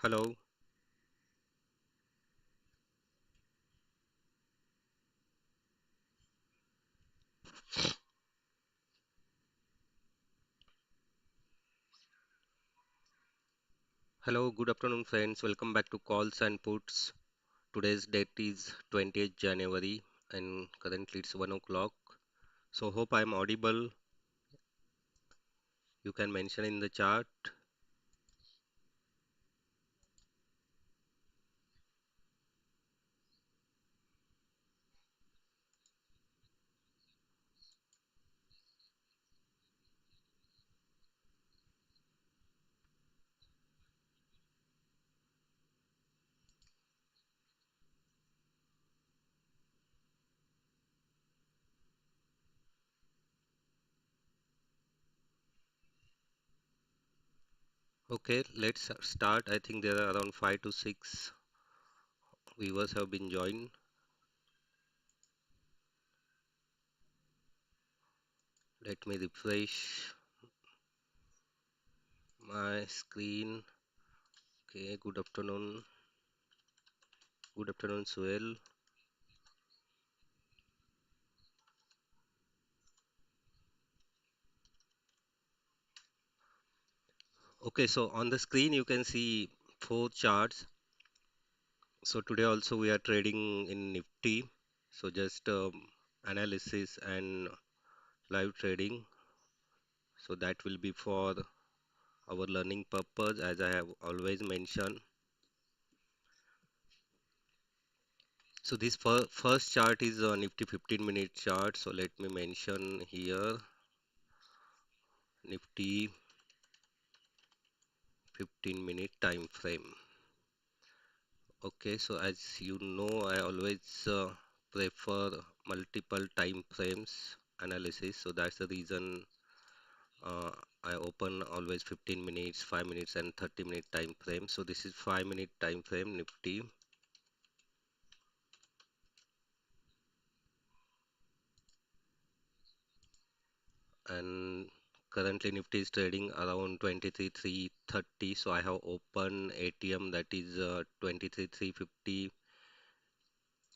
Hello, hello, good afternoon, friends. Welcome back to Calls and Puts. Today's date is 20th January, and currently it's 1 o'clock. So, hope I'm audible. You can mention in the chart. Okay, let's start. I think there are around 5 to 6 viewers have been joined. Let me refresh my screen. Okay, good afternoon. Good afternoon, Suel. Okay, so on the screen you can see four charts. So today also we are trading in Nifty. So just analysis and live trading. So that will be for our learning purpose, as I have always mentioned. So this first chart is a Nifty 15-minute chart. So let me mention here Nifty 15-minute time frame. Okay, so as you know, I always prefer multiple time frames analysis. So that's the reason uh, I open always 15 minutes, 5 minutes and 30-minute time frame. So this is 5-minute time frame Nifty, and currently Nifty is trading around 23,330. So I have open ATM, that is 23,350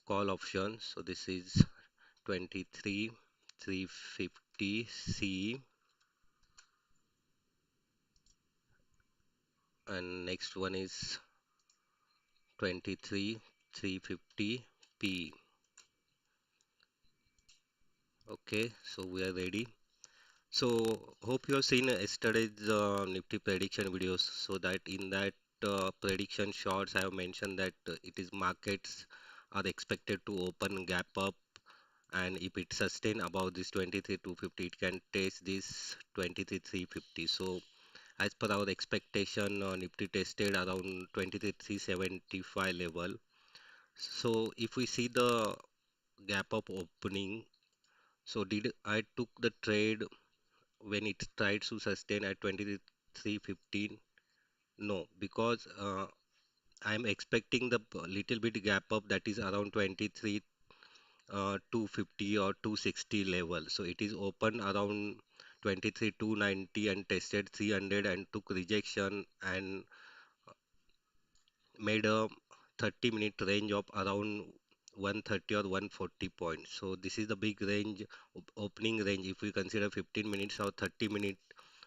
call option. So this is 23,350 C, and next one is 23,350 P. Okay, so we are ready. So hope you have seen yesterday's Nifty prediction videos. So that in that prediction shots, I have mentioned that it is markets are expected to open gap up, and if it sustain above this 23,250, it can test this 23,350. So as per our expectation, Nifty tested around 23,375 level. So if we see the gap up opening, so did I took the trade when it tried to sustain at 2315? No, because I'm expecting the little bit gap up, that is around 23 250 or 260 level. So it is open around 23 290 and tested 300 and took rejection and made a 30-minute range of around 130 or 140 points. So this is the big range, opening range. If we consider 15 minutes or 30-minute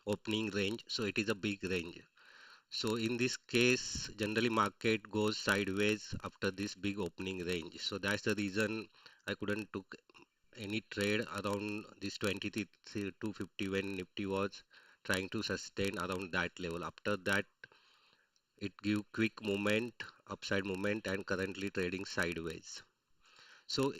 opening range, so it is a big range. So in this case, generally market goes sideways after this big opening range. So that's the reason I couldn't took any trade around this 2250 when Nifty was trying to sustain around that level. After that, it give quick movement, upside movement, and currently trading sideways. So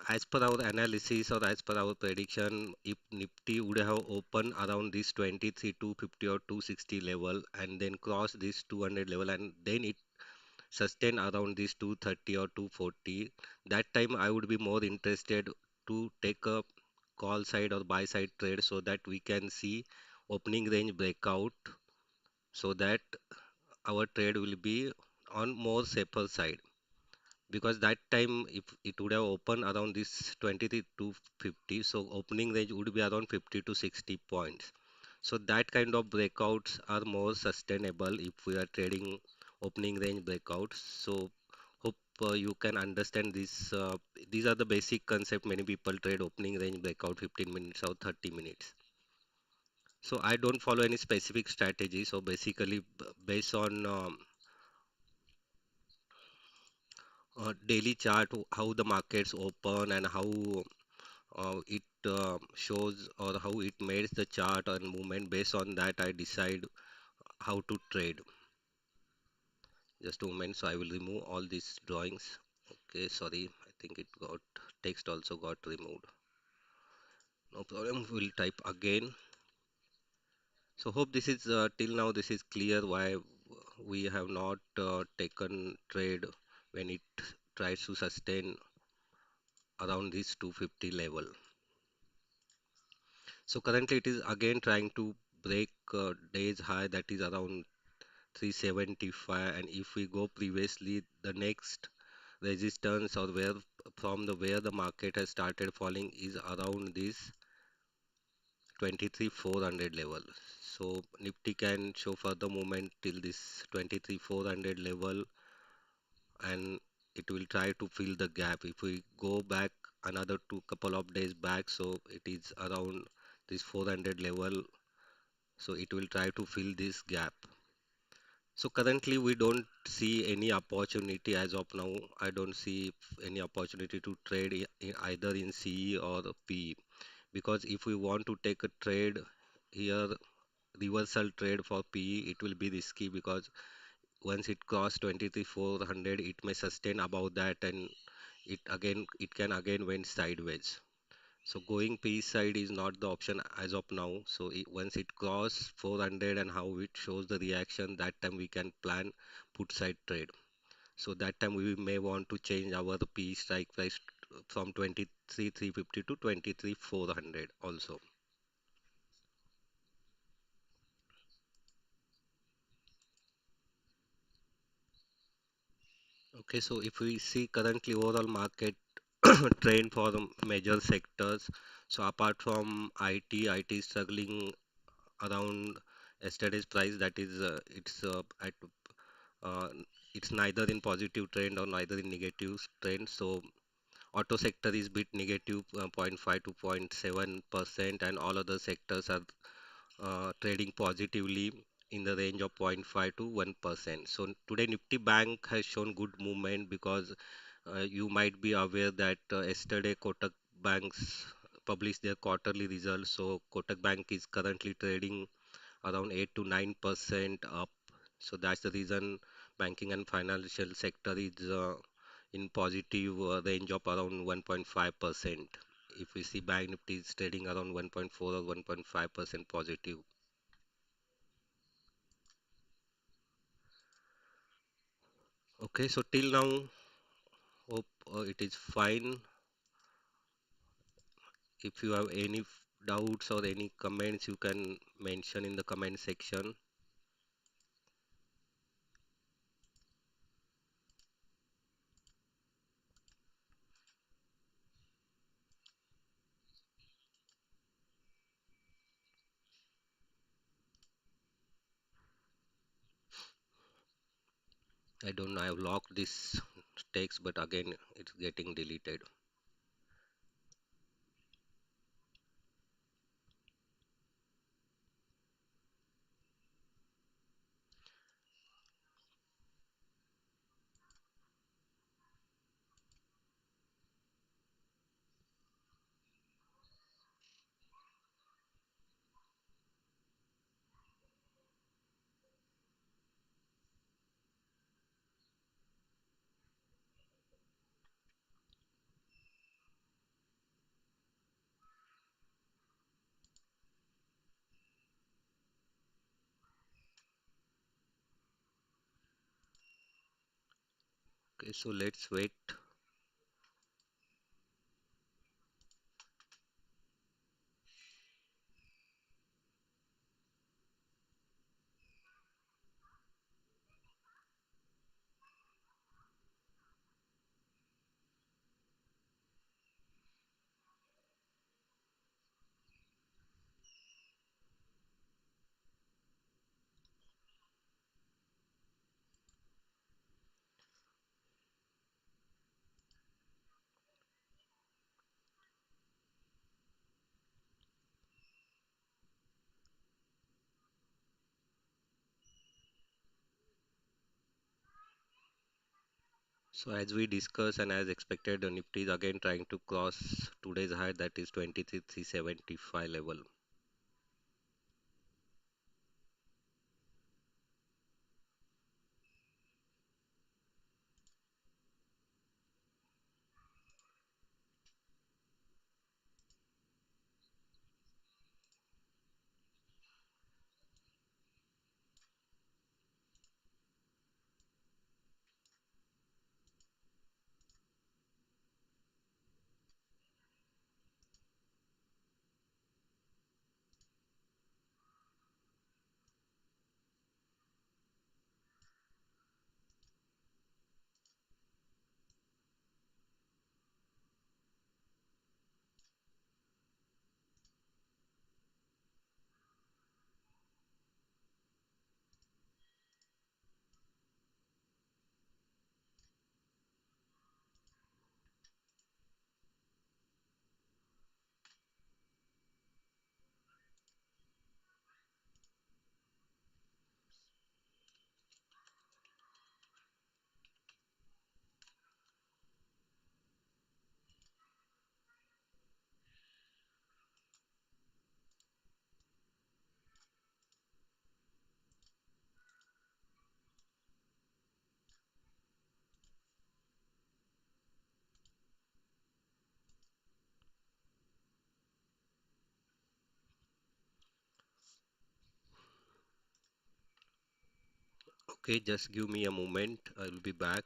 as per our analysis or as per our prediction, if Nifty would have opened around this 23 250 or 260 level and then cross this 200 level and then it sustain around this 230 or 240, that time I would be more interested to take a call side or buy side trade so that we can see opening range breakout, so that our trade will be on more safer side, because that time if it would have opened around this 23 to 50, so opening range would be around 50 to 60 points. So that kind of breakouts are more sustainable if we are trading opening range breakouts. So hope you can understand this. These are the basic concept. Many people trade opening range breakout 15 minutes or 30 minutes. So I don't follow any specific strategy. So basically, based on daily chart, how the markets open and how it shows or how it makes the chart and movement. Based on that, I decide how to trade. Just a moment, so I will remove all these drawings. Okay, sorry, I think it got text also got removed. No problem, we'll type again. So hope this is till now this is clear why we have not taken trade when it tries to sustain around this 250 level. So currently it is again trying to break days high, that is around 375, and if we go previously the next resistance or where the market has started falling is around this 23,400 level. So Nifty can show further movement till this 23,400 level, and it will try to fill the gap. If we go back another two couple of days back, so it is around this 400 level, so it will try to fill this gap. So currently we don't see any opportunity as of now. I don't see any opportunity to trade either in CE or PE, because if we want to take a trade here, reversal trade for PE, it will be risky because once it cross 23,400, it may sustain above that, and it can again went sideways. So going P side is not the option as of now. So once it cross 400 and how it shows the reaction, that time we can plan put side trade. So that time we may want to change our P strike price from 23,350 to 23,400 also. Okay, so if we see currently overall market trend for the major sectors, so apart from IT is struggling around yesterday's price, that is uh, it's neither in positive trend or neither in negative trend. So auto sector is bit negative 0.5 to 0.7%, and all other sectors are trading positively in the range of 0.5 to 1%. So today Nifty Bank has shown good movement because you might be aware that yesterday Kotak Banks published their quarterly results. So Kotak Bank is currently trading around 8 to 9% up. So that's the reason banking and financial sector is in positive range of around 1.5%. If we see Bank Nifty is trading around 1.4 or 1.5% positive. Okay, so till now, hope it is fine. If you have any doubts or any comments, you can mention in the comment section. I don't know, I have locked this text, but again, it's getting deleted. Okay, so let's wait. So as we discussed and as expected, the Nifty is again trying to cross today's high, that is 23,375 level. Okay, just give me a moment. I will be back.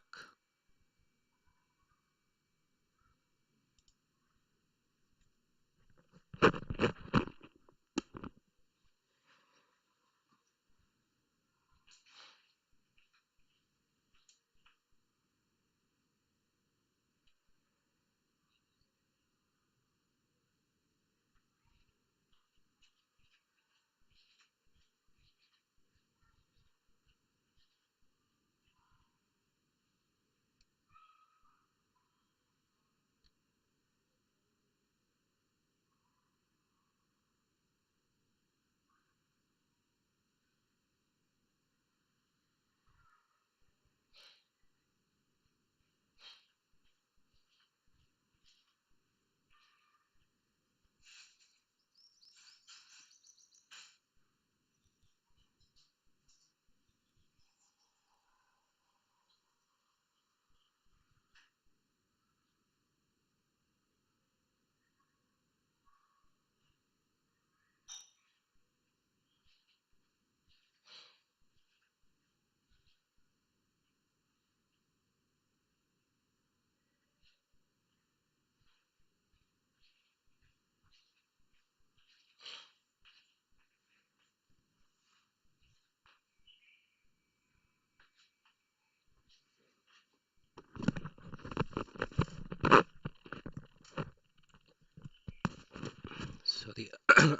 Sorry,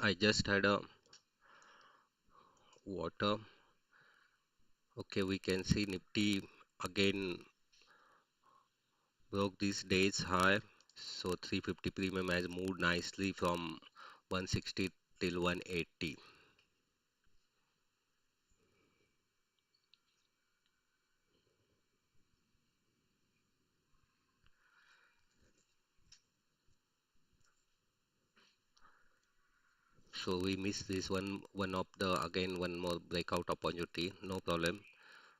I just had a water. Okay, we can see Nifty again broke this day's high. So 350 premium has moved nicely from 160 till 180. So we missed this one of the again one more breakout opportunity. No problem.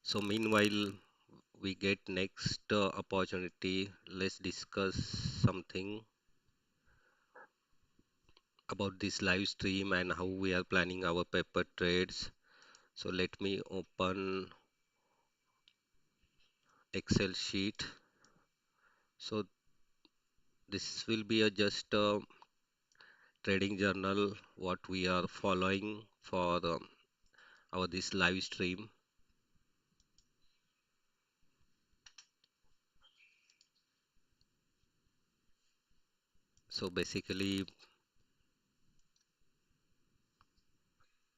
So meanwhile we get next opportunity. Let's discuss something about this live stream and how we are planning our paper trades. So let me open Excel sheet. So this will be a just a trading journal what we are following for our this live stream. So basically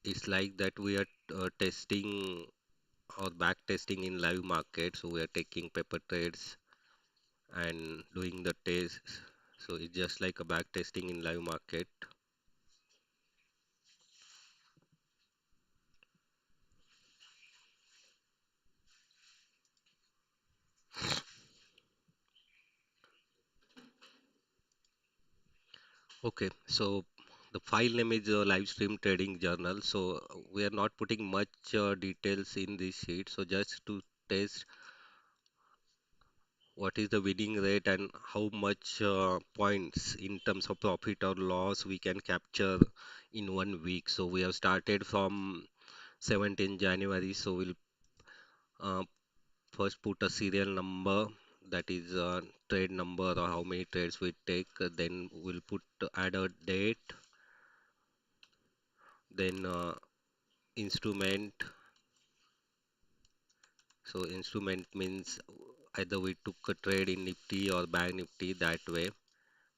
it's like that we are testing or back testing in live market. So we are taking paper trades and doing the tests. So it's just like a back testing in live market. Okay, so the file name is live stream trading journal. So we are not putting much details in this sheet. So just to test what is the winning rate and how much points in terms of profit or loss we can capture in 1 week. So we have started from 17 January. So we'll uh, first put a serial number, that is trade number or how many trades we take. Then we'll put add a date, then instrument. So instrument means either we took a trade in Nifty or Bank Nifty, that way,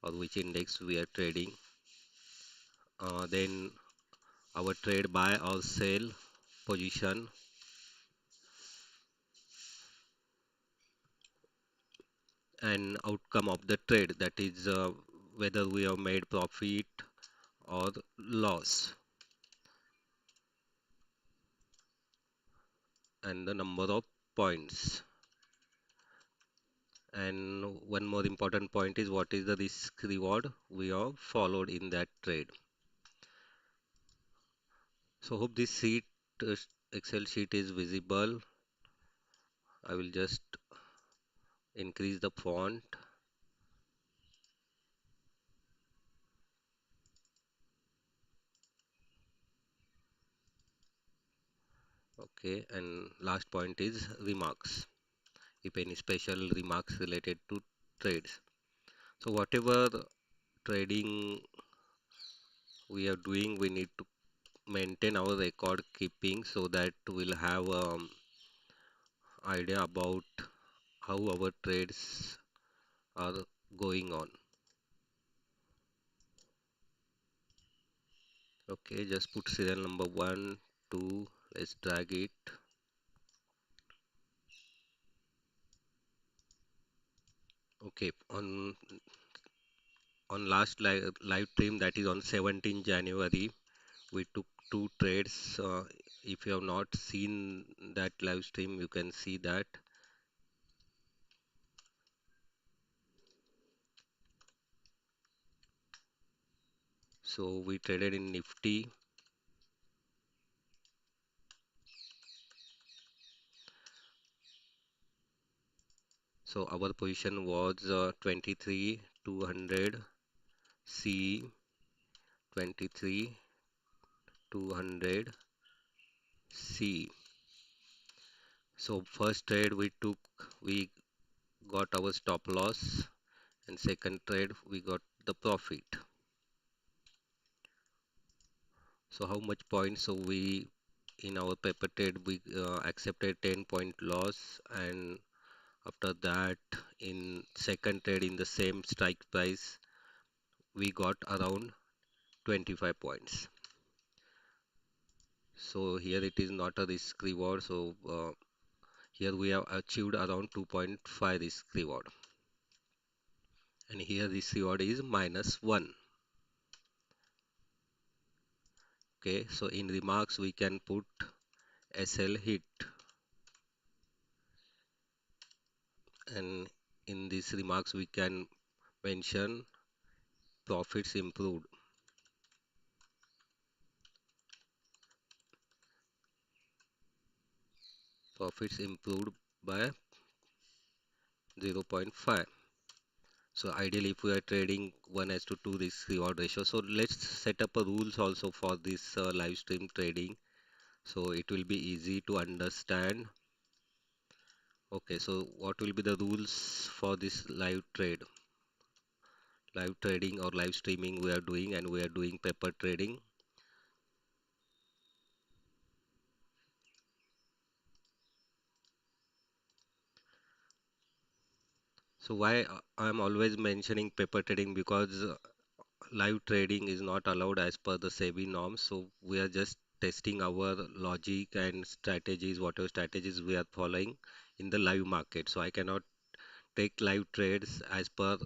or which index we are trading. Then our trade buy or sell position, and outcome of the trade, that is whether we have made profit or loss, and the number of points. And one more important point is what is the risk reward we have followed in that trade. So hope this sheet, uh, Excel sheet is visible. I will just increase the font. Okay, and last point is remarks. If any special remarks related to trades. So whatever trading we are doing, we need to maintain our record keeping so that we'll have idea about how our trades are going on. Okay, just put serial number 1, 2, let's drag it. Okay, on last live stream, that is on 17 January, we took two trades. If you have not seen that live stream, you can see that. So we traded in Nifty. So our position was 23 200 C, 23 200 C. So first trade we took, we got our stop loss, and second trade we got the profit. So how much points? So we, in our paper trade, we accepted 10-point loss, and after that in second trade in the same strike price we got around 25 points. So here it is not a risk reward. So here we have achieved around 2.5 risk reward, and here risk reward is -1. Okay, so in remarks we can put SL hit, and in these remarks we can mention profits improved. Profits improved by 0.5. So ideally, if we are trading 1 to 2 risk reward ratio, so let's set up a rules also for this live stream trading. So it will be easy to understand. Okay, so what will be the rules for this live trading or live streaming we are doing, and we are doing paper trading. So why I'm always mentioning paper trading, because live trading is not allowed as per the SEBI norms. So we are just testing our logic and strategies, whatever strategies we are following in the live market. So I cannot take live trades as per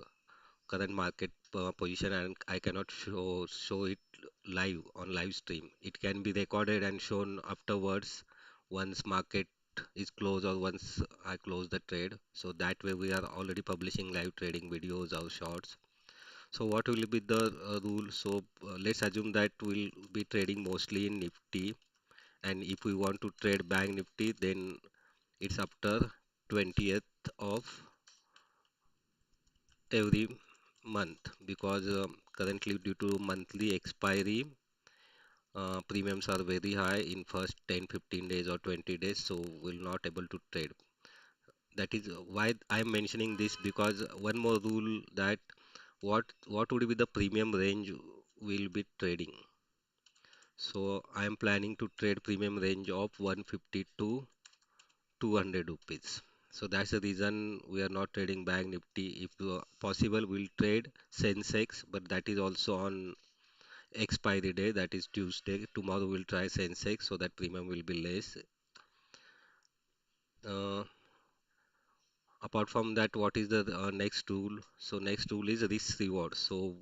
current market position, and I cannot show it live on live stream. It can be recorded and shown afterwards once market is closed or once I close the trade. So that way we are already publishing live trading videos or shorts. So what will be the rule? So let's assume that we'll be trading mostly in Nifty, and if we want to trade Bank Nifty, then it's after 20th of every month, because currently due to monthly expiry, premiums are very high in first 10, 15 days or 20 days, so we'll not able to trade. That is why I'm mentioning this, because one more rule, that what would be the premium range we'll be trading. So I am planning to trade premium range of 150 to 200 rupees. So that's the reason we are not trading Bank Nifty. If possible, we'll trade Sensex, but that is also on expiry day, that is Tuesday. Tomorrow we'll try Sensex, so that premium will be less. Uh, Apart from that, what is the next rule? So next rule is risk reward. So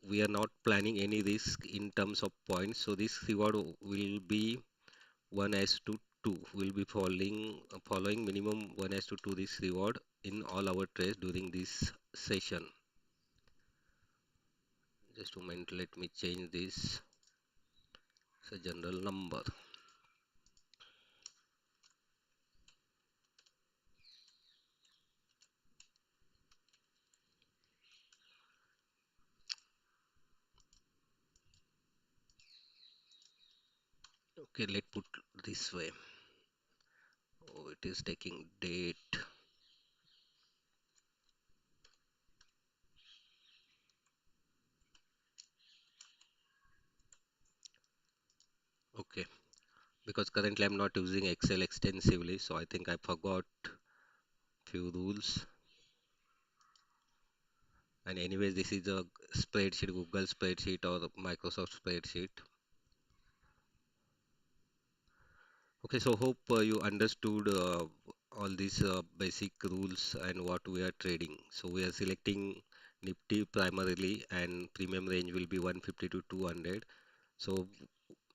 we are not planning any risk in terms of points. So this reward will be 1 as to 2. We'll be following minimum 1 as to 2 this reward in all our trades during this session. Just a moment, let me change this. It's a general number. Okay, let put this way. Oh, it is taking date. Okay, because currently I'm not using Excel extensively, so I think I forgot few rules. And anyways, this is a spreadsheet, Google spreadsheet or Microsoft spreadsheet. Okay, so hope you understood all these basic rules and what we are trading. So we are selecting Nifty primarily, and premium range will be 150 to 200. So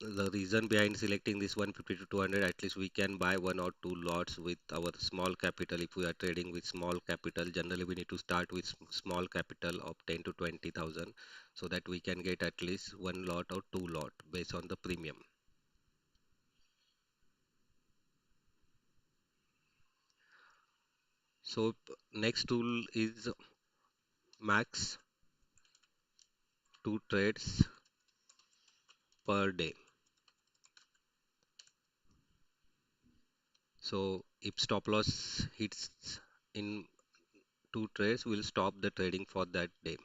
the reason behind selecting this 150 to 200, at least we can buy one or two lots with our small capital. If we are trading with small capital, generally we need to start with small capital of 10 to 20,000, so that we can get at least one lot or two lot based on the premium. So next tool is max two trades per day. So if stop loss hits in two trades, we'll stop the trading for that day.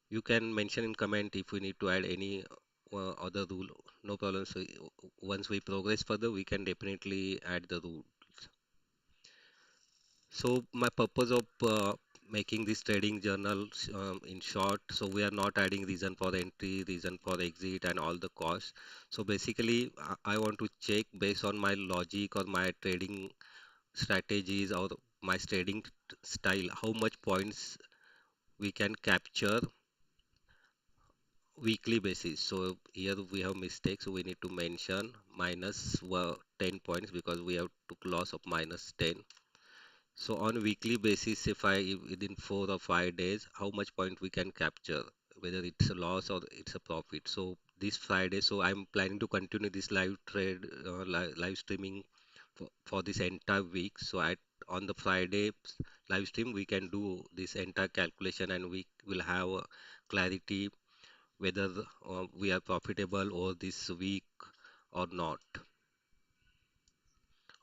You can mention in comment if we need to add any other rule. No problem. So once we progress further, we can definitely add the rules. So my purpose of making this trading journal in short, so we are not adding reason for entry, reason for exit, and all the costs. So basically, I want to check based on my logic or my trading strategies or my trading style, how much points we can capture weekly basis. So here we have mistakes, so we need to mention minus 10 points, because we have took loss of minus 10. So on weekly basis, if I within 4 or 5 days, how much point we can capture, whether it's a loss or it's a profit. So this Friday, so I'm planning to continue this live trade, live streaming for this entire week. So at on the Friday live stream, we can do this entire calculation, and we will have clarity whether we are profitable over this week or not,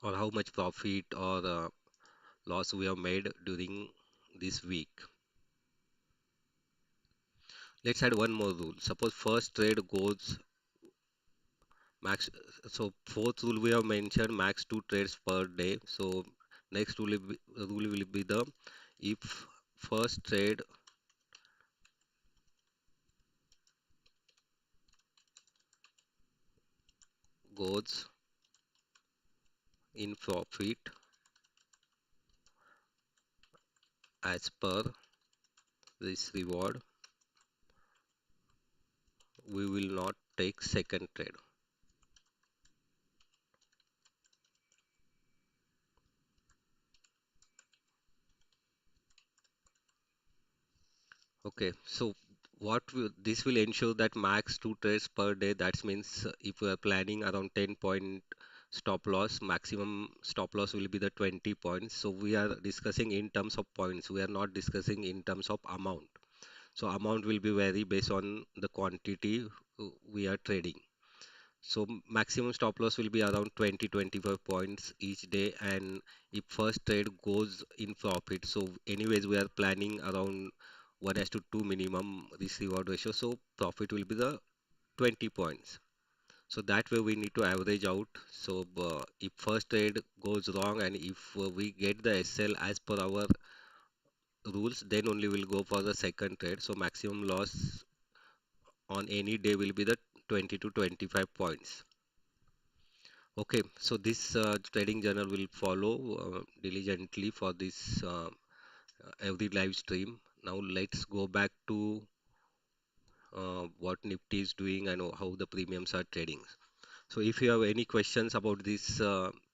or how much profit or loss we have made during this week. Let's add one more rule. Suppose first trade goes max. So fourth rule we have mentioned max two trades per day. So next rule will be the if first trade goes in profit as per this reward, we will not take second trade. Okay, so this will ensure that max two trades per day. That means if we are planning around 10 point stop loss, maximum stop loss will be the 20 points. So we are discussing in terms of points. We are not discussing in terms of amount. So amount will be vary based on the quantity we are trading. So maximum stop loss will be around 20-25 points each day, and if first trade goes in profit, so anyways we are planning around 1:2 minimum risk reward ratio, so profit will be the 20 points. So that way we need to average out. So if first trade goes wrong and if we get the SL as per our rules, then only we'll go for the second trade. So maximum loss on any day will be the 20 to 25 points. Okay, so this trading journal will follow diligently for this every live stream. Now let's go back to what Nifty is doing and how the premiums are trading. So if you have any questions about this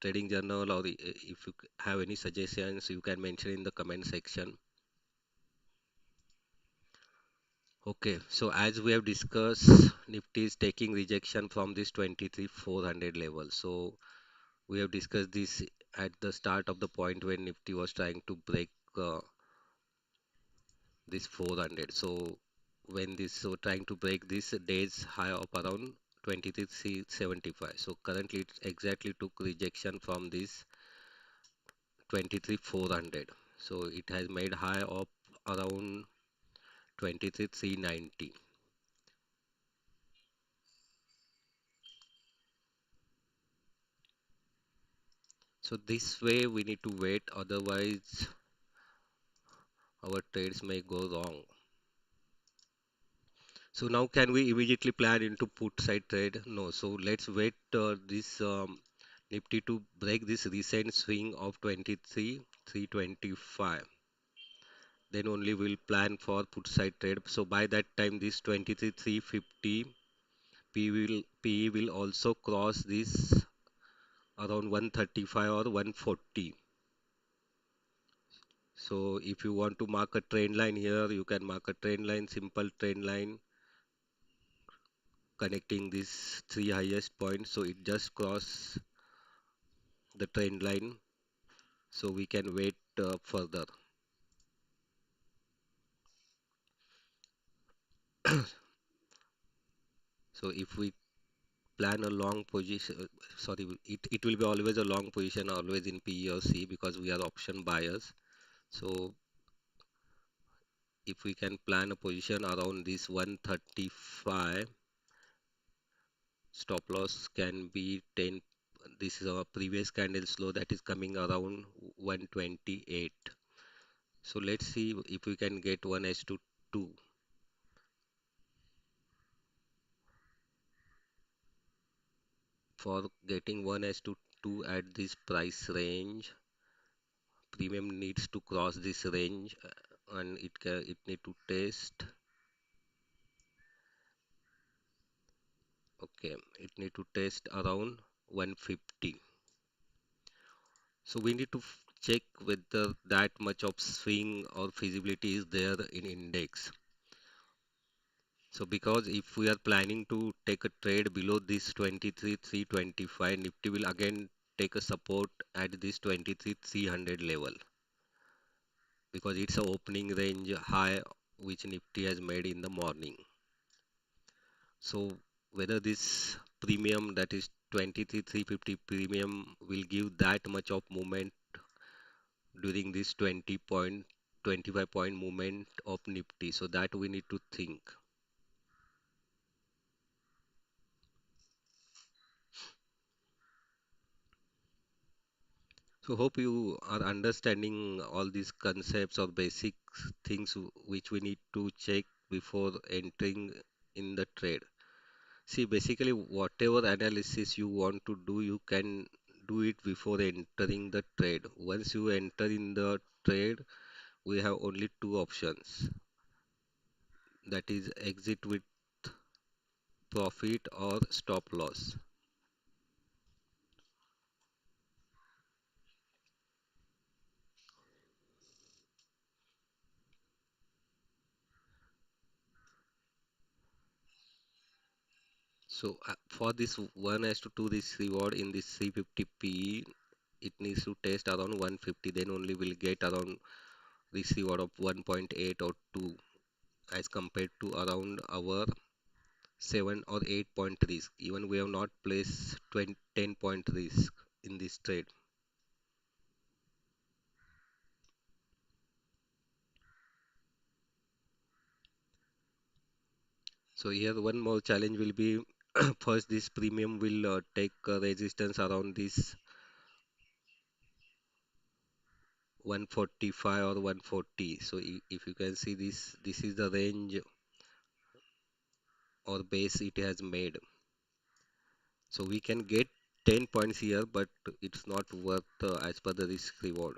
trading journal, or if you have any suggestions, you can mention in the comment section. Okay, so as we have discussed, Nifty is taking rejection from this 23,400 level. So we have discussed this at the start of the point when Nifty was trying to break this 400. So when this so trying to break this days high of around 23,375. So currently it exactly took rejection from this 23,400. So it has made high of around 23,390. So this way we need to wait, otherwise our trades may go wrong. So now can we immediately plan into put side trade? No. So let's wait this Nifty to break this recent swing of 23,325. Then only we'll plan for put side trade. So by that time this 23,350 PE will also cross this around 135 or 140. So if you want to mark a trend line here, you can mark a trend line, simple trend line connecting these three highest points. So it just cross the trend line, so we can wait further. So if we plan a long position, sorry, it will be always a long position, always in P or C, because we are option buyers. So if we can plan a position around this 135, stop loss can be 10. This is our previous candle slow that is coming around 128. So let's see if we can get 1 to 2. For getting 1 to 2 at this price range, premium needs to cross this range, and it need to test. Okay, it need to test around 150. So we need to check whether that much of swing or feasibility is there in index. So because if we are planning to take a trade below this 23,325, Nifty will again take a support at this 23,300 level, because it's a opening range high which Nifty has made in the morning. So whether this premium, that is 23,350 premium, will give that much of movement during this 20 point 25 point movement of Nifty, so that we need to think. So hope you are understanding all these concepts or basic things which we need to check before entering in the trade. See, basically, whatever analysis you want to do, you can do it before entering the trade. Once you enter in the trade, we have only two options. That is exit with profit or stop loss. So for this 1 as to 2 this reward in this 350p, it needs to test around 150, then only will get around this reward of 1.8 or 2 as compared to around our 7 or 8 point risk. Even we have not placed 20, 10-point risk in this trade. So here one more challenge will be first this premium will take resistance around this 145 or 140. So if you can see this, this is the range or base it has made. So we can get 10 points here, but it's not worth as per the risk reward.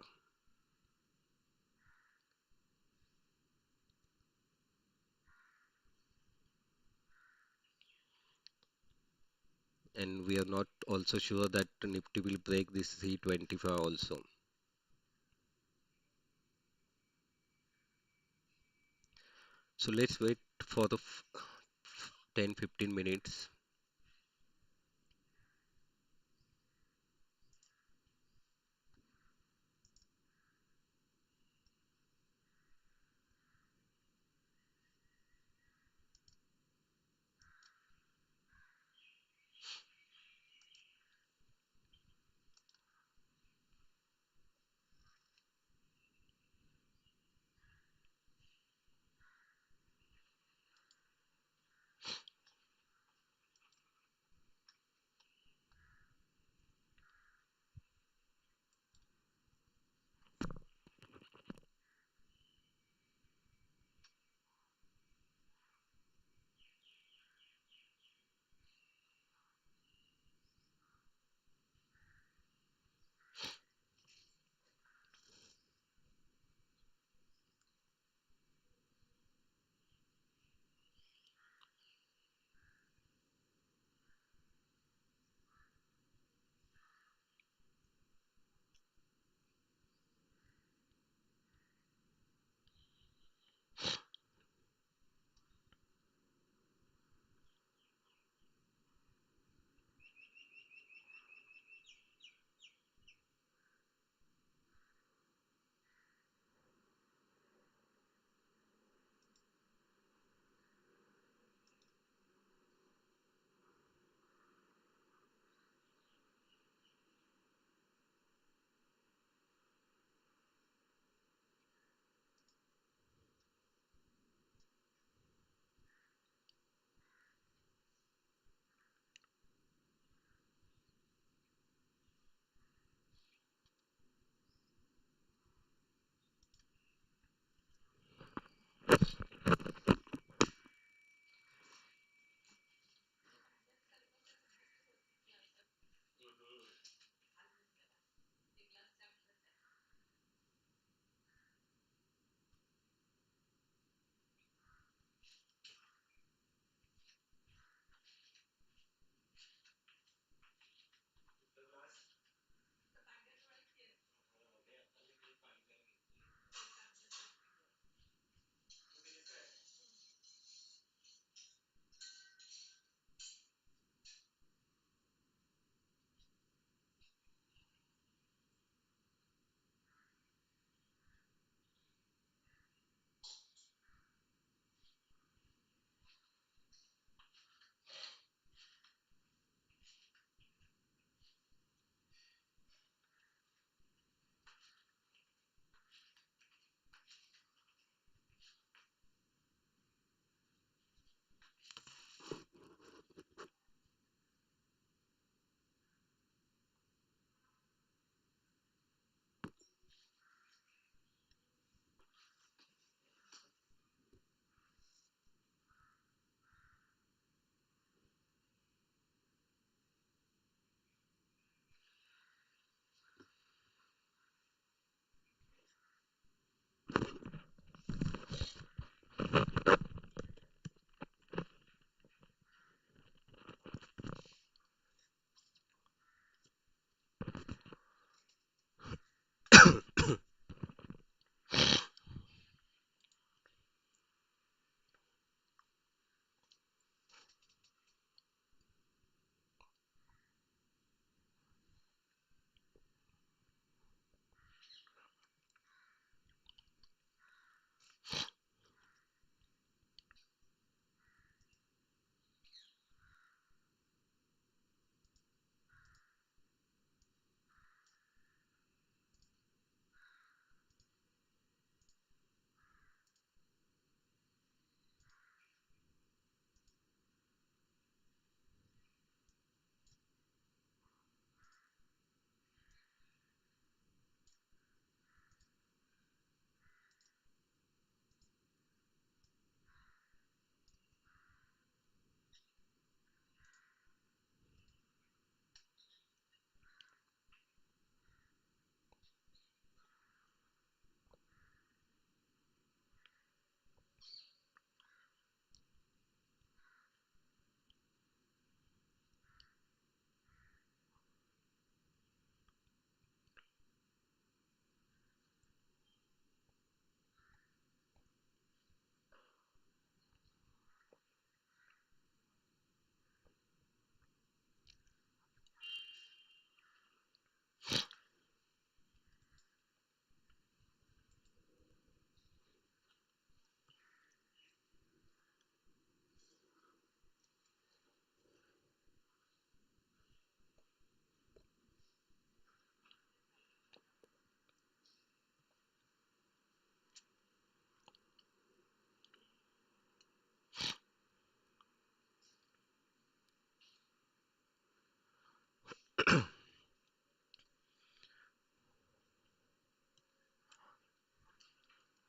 And we are not also sure that Nifty will break this 325 also. So let's wait for the 10-15 minutes.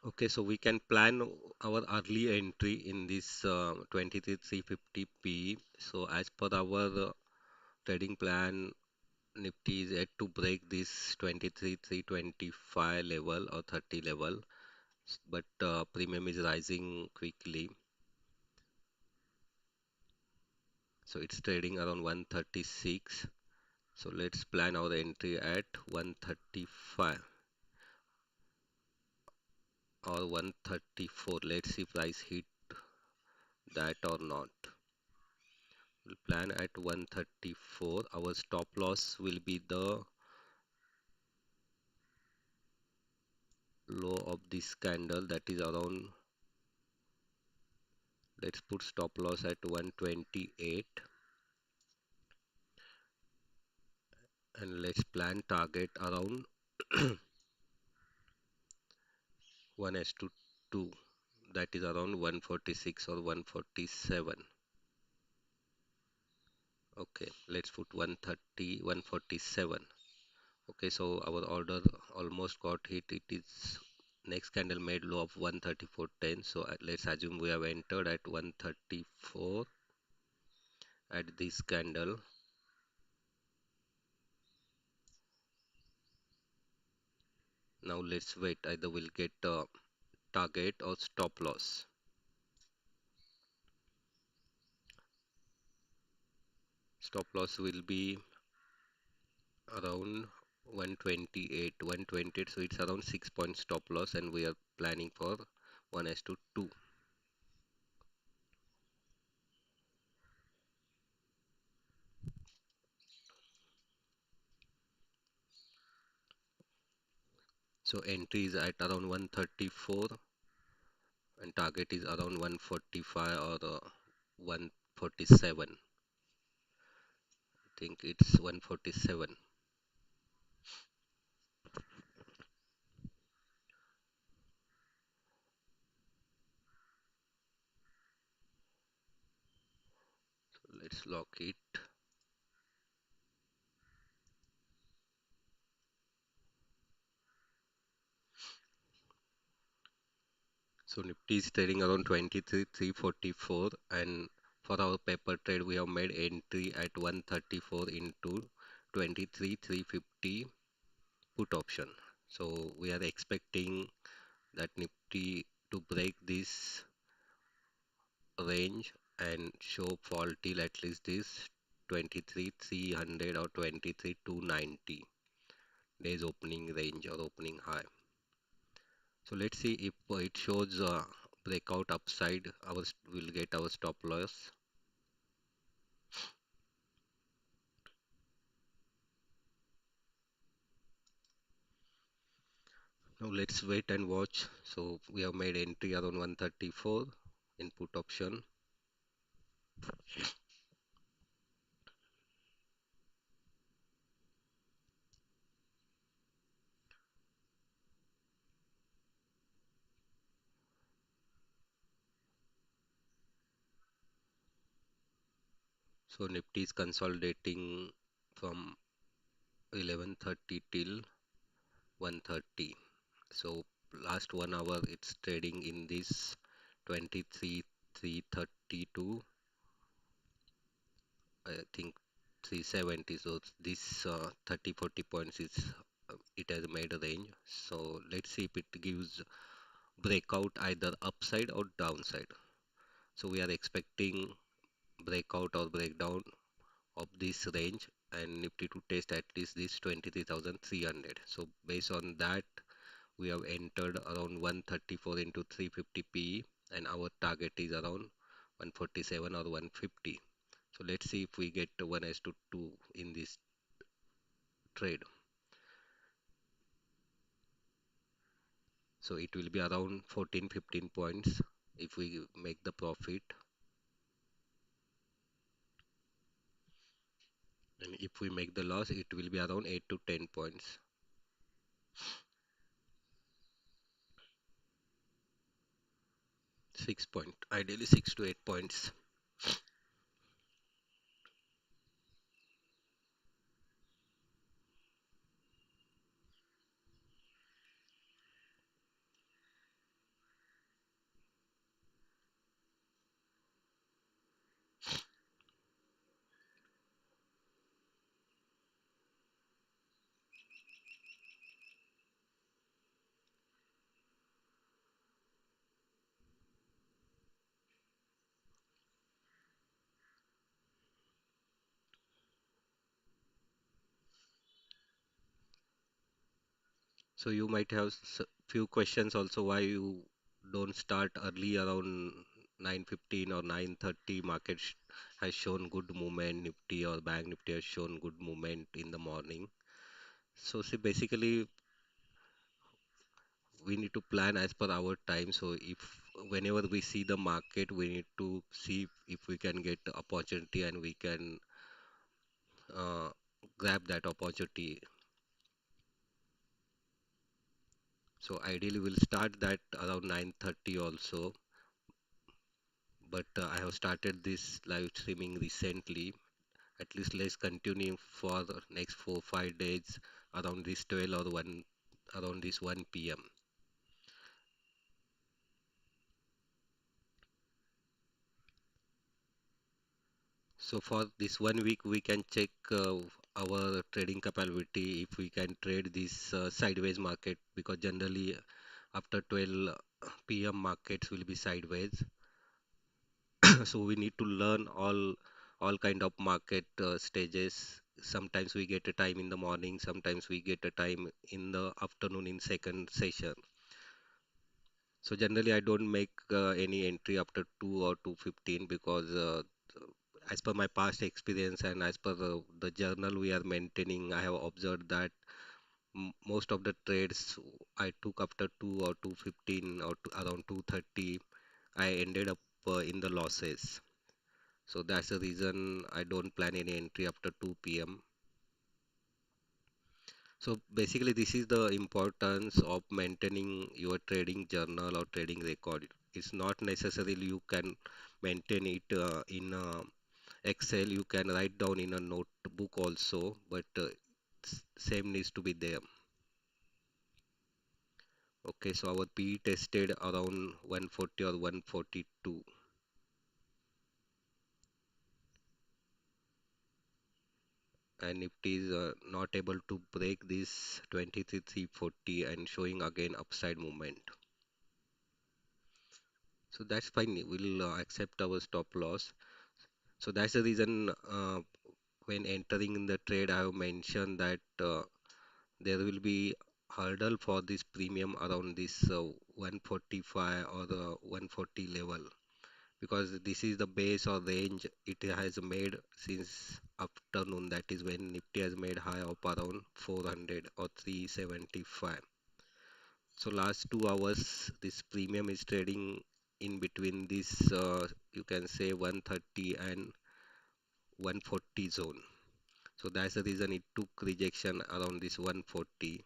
Okay, so we can plan our early entry in this 23,350 P. So as per our trading plan, Nifty is yet to break this 23,325 level or 30 level, but premium is rising quickly. So it's trading around 136. So let's plan our entry at 135 or 134. Let's see price hit that or not. We'll plan at 134. Our stop loss will be the low of this candle, that is around, let's put stop loss at 128, and let's plan target around 1 s to 2, that is around 146 or 147. Okay, let's put 130, 147. Okay, so our order almost got hit. It is next candle made low of 134.10. So let's assume we have entered at 134 at this candle. Now let's wait. Either we'll get a target or stop loss. Stop loss will be around 128, 128. So it's around 6 point stop loss, and we are planning for 1 s to 2. So entry is at around 134 and target is around 145 or 147. I think it's 147. So let's lock it. So Nifty is trading around 23,344, and for our paper trade we have made entry at 134 into 23,350 put option. So we are expecting that Nifty to break this range and show fall till at least this 23,300 or 23,290 days opening range or opening high. So let's see if it shows breakout upside, will get our stop loss. Now let's wait and watch. So we have made entry around 134 in put option. So Nifty is consolidating from 11:30 till 1:30. So last 1 hour it's trading in this 23,332, I think 370. So this 30-40 points is it has made a range. So let's see if it gives breakout either upside or downside. So we are expecting breakout or breakdown of this range and Nifty to test at least this 23,300. So based on that, we have entered around 134 into 350 PE, and our target is around 147 or 150. So let's see if we get 1 s to 2 in this trade. So it will be around 14-15 points if we make the profit, and if we make the loss it will be around 8 to 10 points. 6 point, ideally 6 to 8 points. So you might have few questions also why you don't start early around 9:15 or 9:30. Market has shown good movement. Nifty or Bank Nifty has shown good movement in the morning. So see, basically we need to plan as per our time. So if whenever we see the market, we need to see if we can get the opportunity and we can uh, grab that opportunity. So ideally we'll start that around 9:30 also. But I have started this live streaming recently. At least let's continue for the next 4 5 days around this 12 or 1 around this 1 p.m. So for this 1 week, we can check our trading capability if we can trade this sideways market because generally after 12 p.m. markets will be sideways. So we need to learn all kind of market stages. Sometimes we get a time in the morning, sometimes we get a time in the afternoon in second session. So generally I don't make any entry after 2 or 2:15 because as per my past experience and as per the journal we are maintaining, I have observed that most of the trades I took after 2 or 2:15 or around 2:30, I ended up in the losses. So that's the reason I don't plan any entry after 2 p.m. So basically, this is the importance of maintaining your trading journal or trading record. It's not necessarily you can maintain it in Excel. You can write down in a notebook also, but same needs to be there. Okay, so our P tested around 140 or 142, and Nifty is not able to break this 23,340 and showing again upside movement. So that's fine. We'll accept our stop loss. So that's the reason when entering in the trade, I have mentioned that there will be hurdle for this premium around this 145 or the 140 level because this is the base or range it has made since afternoon. That is when Nifty has made high of around 400 or 375. So last 2 hours, this premium is trading in between this you can say 130 and 140 zone. So that's the reason it took rejection around this 140.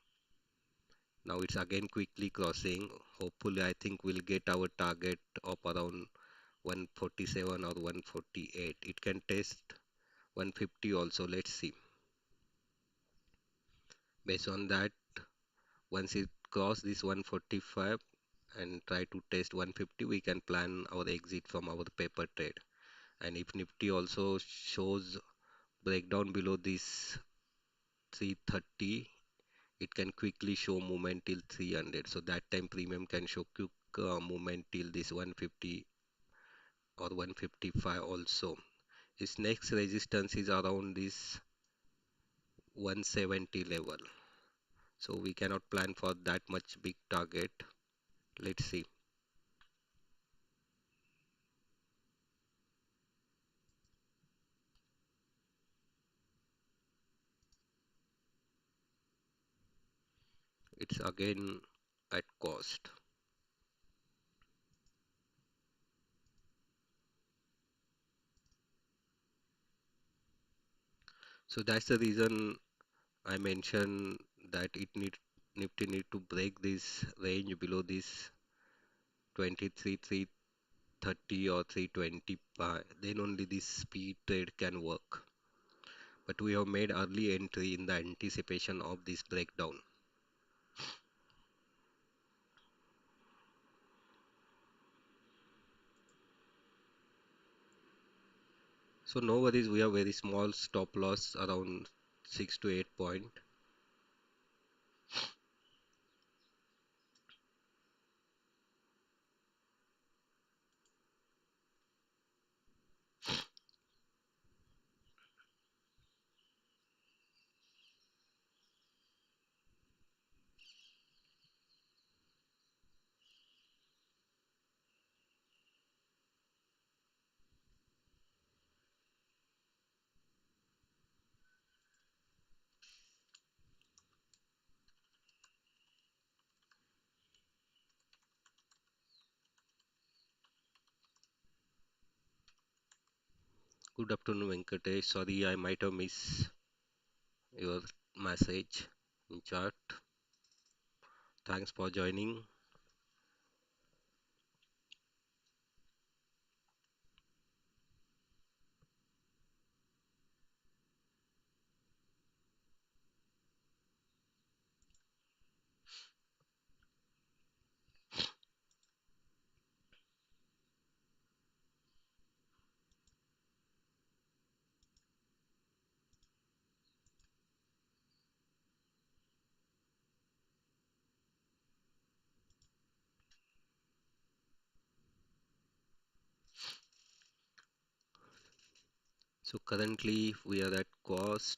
Now it's again quickly crossing. Hopefully, I think we'll get our target of around 147 or 148. It can test 150 also. Let's see. Based on that, once it cross this 145 and try to test 150, we can plan our exit from our paper trade. And if Nifty also shows breakdown below this 330, it can quickly show movement till 300. So that time premium can show quick movement till this 150 or 155 also. Its next resistance is around this 170 level. So we cannot plan for that much big target. Let's see. It's again at cost. So that's the reason I mentioned that Nifty need to break this range below this 23,330 or 325. Then only this speed trade can work. But we have made early entry in the anticipation of this breakdown. So no worries, we have very small stop loss around 6 to 8 point. Good afternoon, Venkatesh. Sorry, I might have missed your message in chat. Thanks for joining. So currently we are at cost.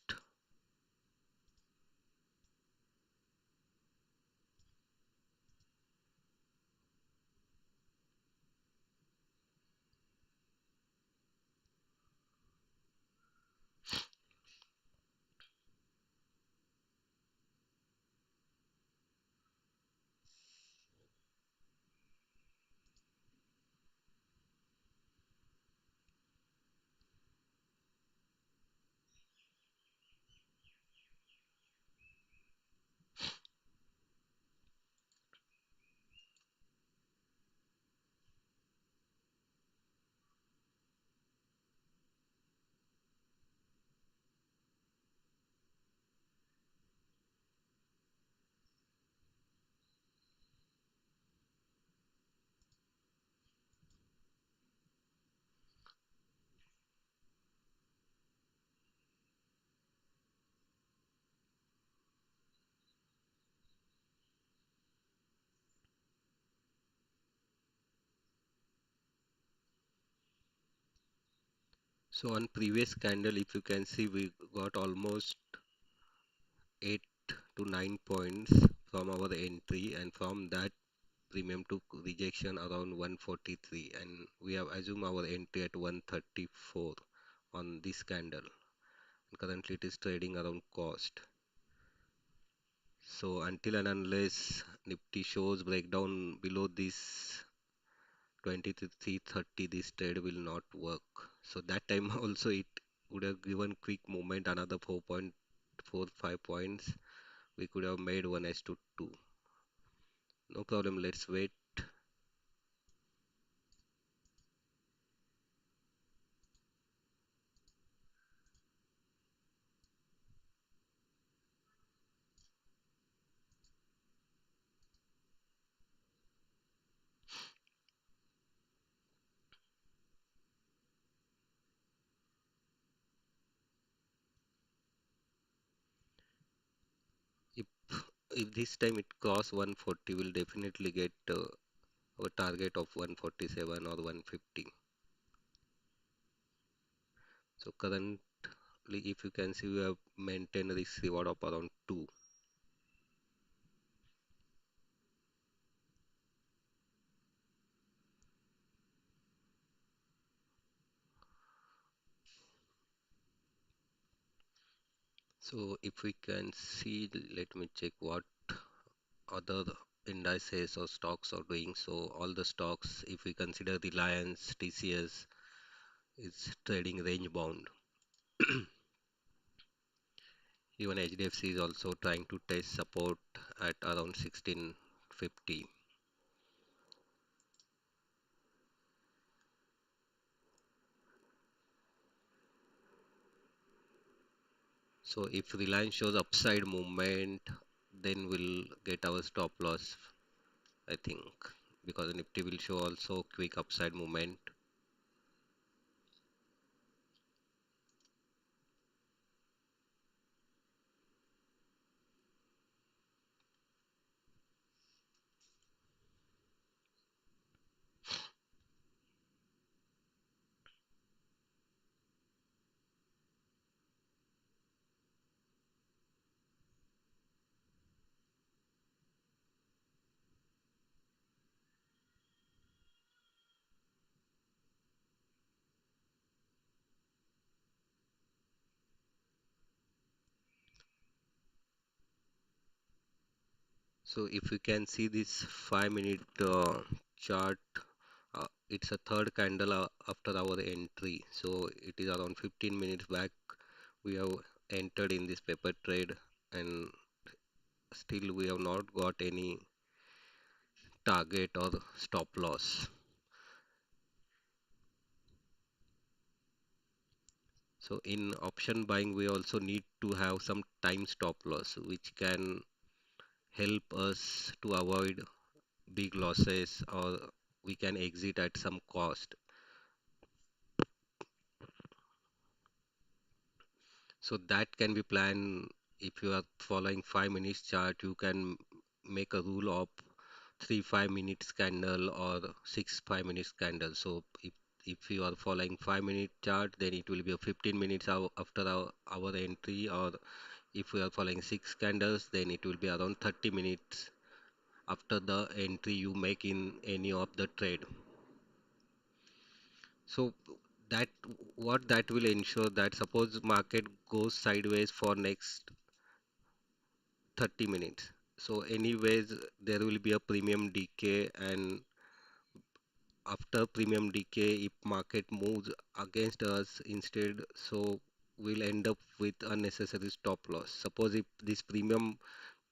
So on previous candle, if you can see, we got almost 8 to 9 points from our entry, and from that premium to rejection around 143, and we have assumed our entry at 134 on this candle. And currently it is trading around cost. So until and unless Nifty shows breakdown below this 2330, this trade will not work. So that time also it would have given quick movement, another 4.45 points. We could have made 1 to 2. No problem, let's wait. If if this time it cross 140, we'll definitely get our target of 147 or 150. So currently, if you can see, we have maintained risk reward of around 2. So if we can see, let me check what other indices or stocks are doing. So all the stocks, if we consider Reliance, TCS, is trading range bound. Even HDFC is also trying to test support at around 1650. So if Reliance shows upside movement, then we'll get our stop loss, I think, because Nifty will show also quick upside movement. So if we can see this 5 minute chart, it's a third candle after our entry. So it is around 15 minutes back. We have entered in this paper trade, and still we have not got any target or stop loss. So in option buying, we also need to have some time stop loss, which can help us to avoid big losses, or we can exit at some cost. So that can be planned. If you are following 5 minutes chart, you can make a rule of 3 5 minutes candle or 6 5 minutes candle. So if you are following 5 minute chart, then it will be a 15 minutes after our entry, or if we are following six candles, then it will be around 30 minutes after the entry you make in any of the trade. So that what that will ensure that suppose market goes sideways for next 30 minutes. So anyways, there will be a premium decay, and after premium decay, if market moves against us instead, so we'll end up with unnecessary stop loss. Suppose if this premium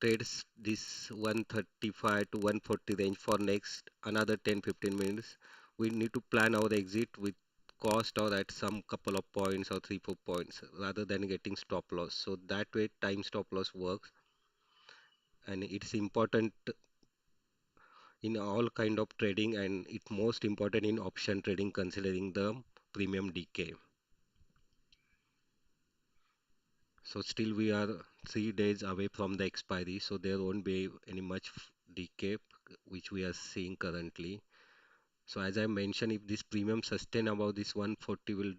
trades this 135 to 140 range for next another 10 15 minutes, we need to plan our exit with cost or at some couple of points or 3 4 points rather than getting stop loss. So that way time stop loss works, and it's important in all kind of trading, and it's most important in option trading considering the premium decay. So still we are 3 days away from the expiry, so there won't be any much decay which we are seeing currently. So as I mentioned, if this premium sustain above this 140, will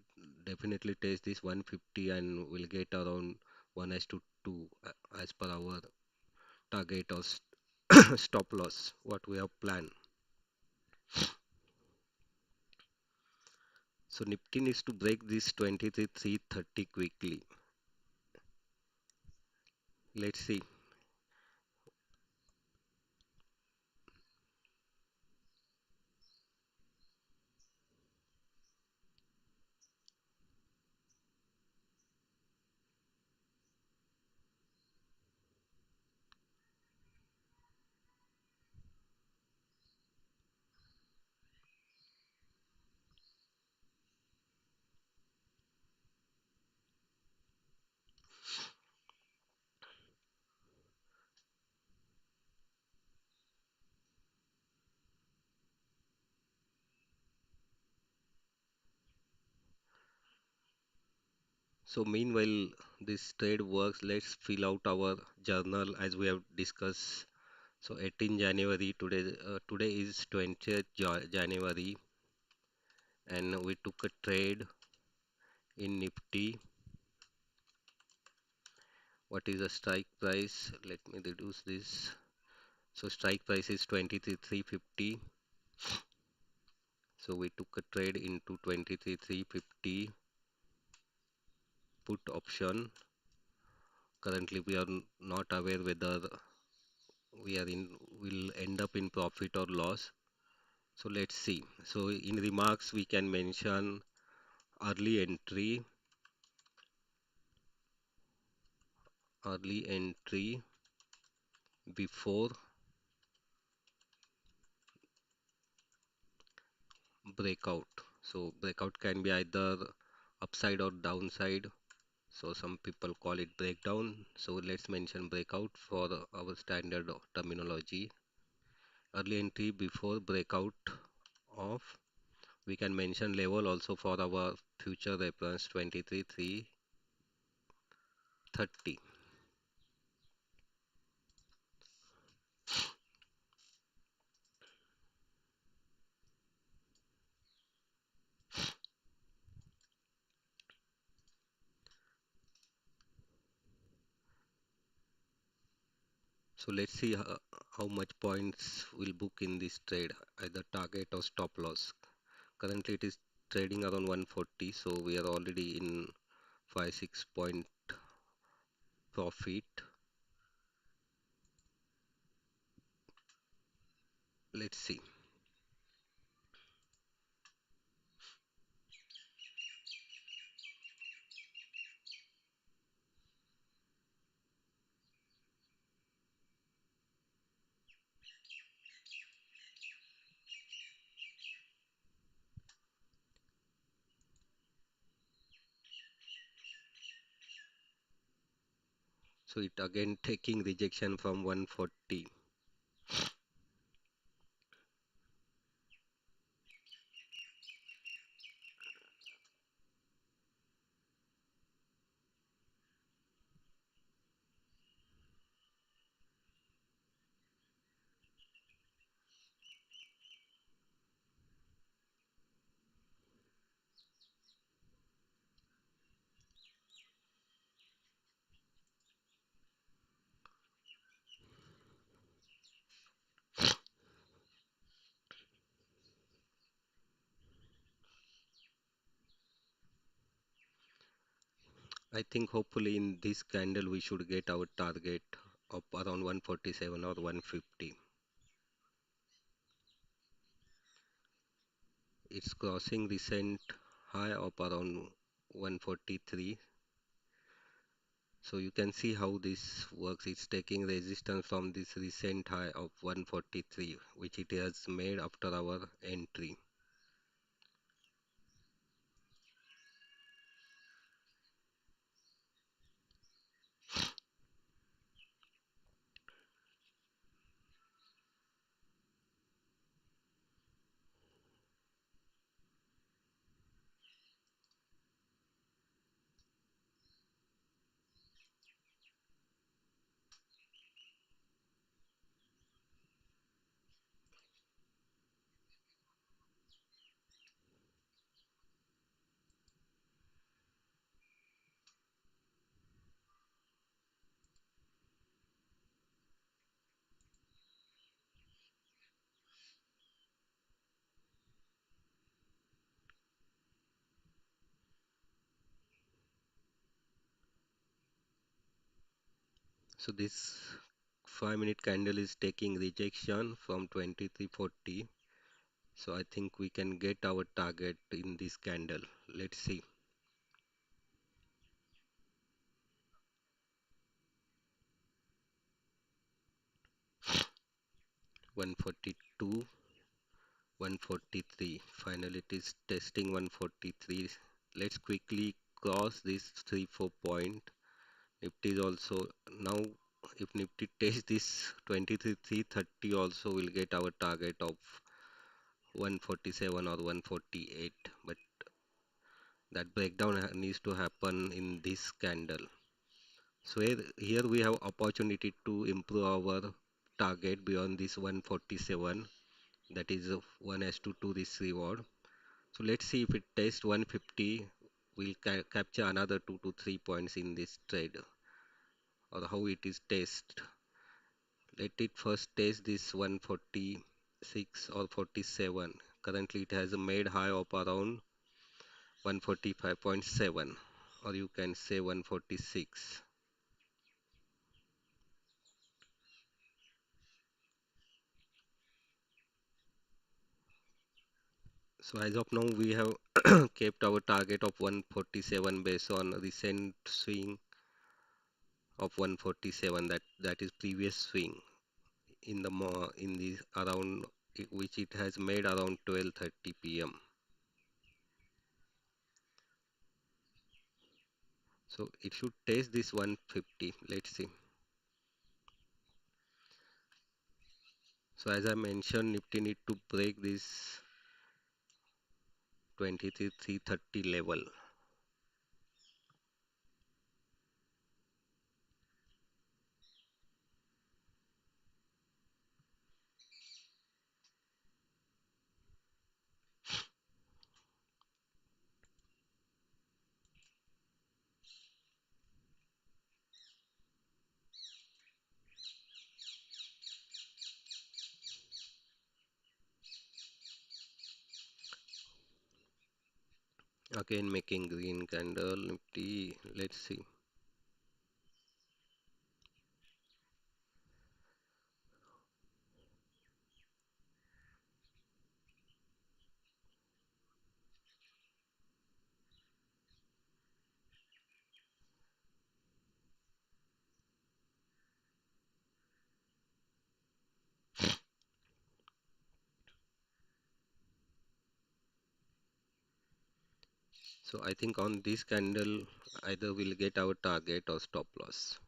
definitely test this 150 and will get around 1 as to 2 as per our target or stop loss what we have planned. So Nifty needs to break this 23,330 quickly. Let's see. So meanwhile this trade works, let's fill out our journal as we have discussed. So 18 January today, today is 20th January, and we took a trade in Nifty. What is the strike price? Let me reduce this. So strike price is 23,350. So we took a trade into 23,350 put option. Currently we are not aware whether we are in will end up in profit or loss. So let's see. So in remarks we can mention early entry before breakout. So breakout can be either upside or downside. So some people call it breakdown. So let's mention breakout for our standard terminology. Early entry before breakout of. We can mention level also for our future reference 23,330. So let's see how much points will book in this trade, either target or stop loss. Currently it is trading around 140, so we are already in 5 6 point profit. Let's see. So it again taking rejection from 140. I think hopefully in this candle we should get our target of around 147 or 150. It's crossing recent high of around 143. So you can see how this works. It's taking resistance from this recent high of 143, which it has made after our entry. So this 5-minute candle is taking rejection from 2340. So I think we can get our target in this candle. Let's see. 142, 143. Finally, it is testing 143. Let's quickly cross this 3-4 point. Nifty is also now. If Nifty tests this 23,330, also will get our target of 147 or 148. But that breakdown needs to happen in this candle. So here we have opportunity to improve our target beyond this 147. That is 1 as to 2 risk reward. So let's see if it tests 150, we'll capture another 2 to 3 points in this trade, or how it is test. Let it first test this 146 or 47. Currently it has a made high of around 145.7, or you can say 146. So as of now we have kept our target of 147 based on recent swing of 147, that is previous swing in the around which it has made around 12:30 p.m. So it should test this 150. Let's see. So as I mentioned, Nifty need to break this 23,330 level. Again making green candle Nifty. Let's see. So I think on this candle either we'll get our target or stop loss.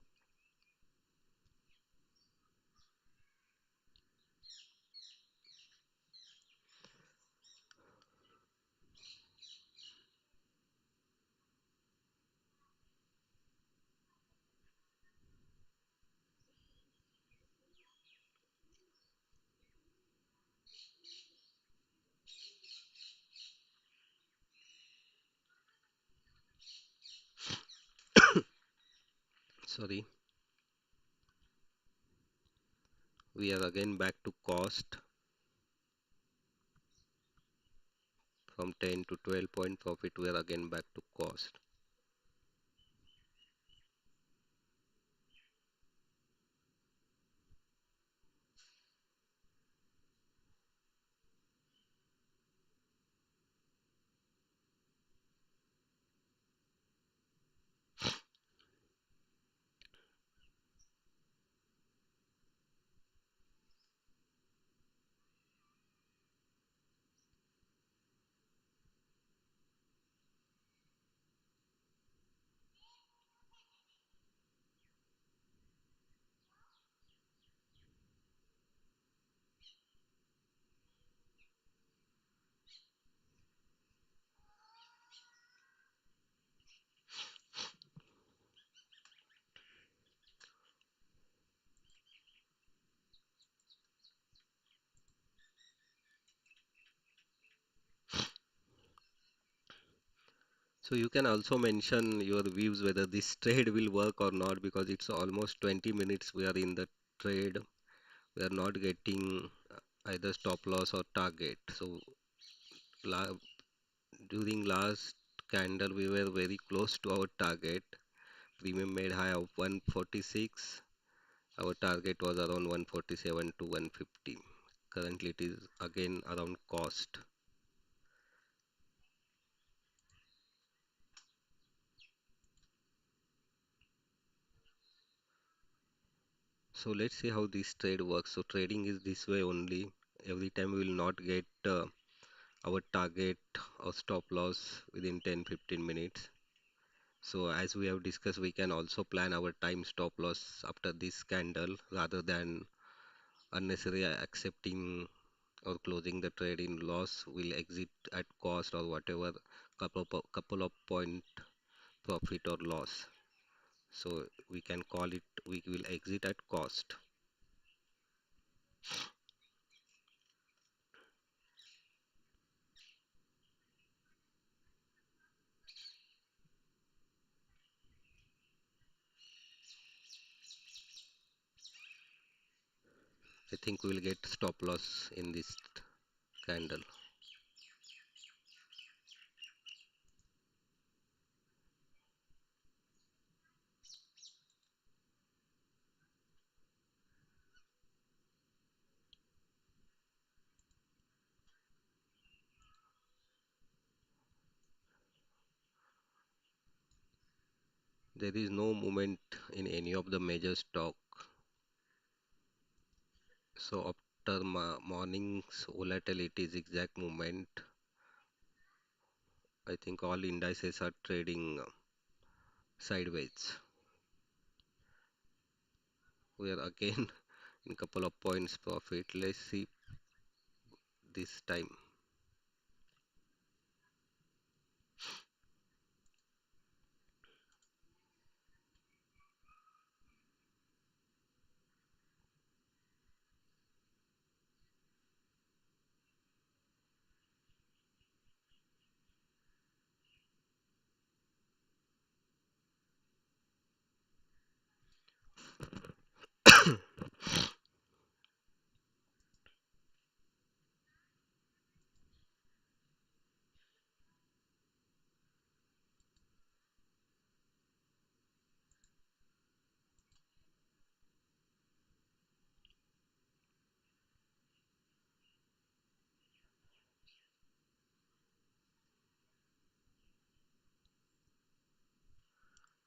sorry, we are again back to cost from 10 to 12 point profit. We are again back to cost. So you can also mention your views whether this trade will work or not, because it's almost 20 minutes we are in the trade. We are not getting either stop loss or target. So la during last candle we were very close to our target. Premium made high of 146. Our target was around 147 to 150. Currently it is again around cost. So let's see how this trade works. So trading is this way only. Every time we will not get our target or stop loss within 10-15 minutes. So as we have discussed, we can also plan our time stop loss after this candle rather than unnecessarily accepting or closing the trade in loss. Will exit at cost or whatever couple of point profit or loss. So we can call it, we will exit at cost. I think we will get stop loss in this candle. There is no movement in any of the major stock. So after morning's volatility is exact movement. I think all indices are trading sideways. We are again in couple of points profit. Let's see this time.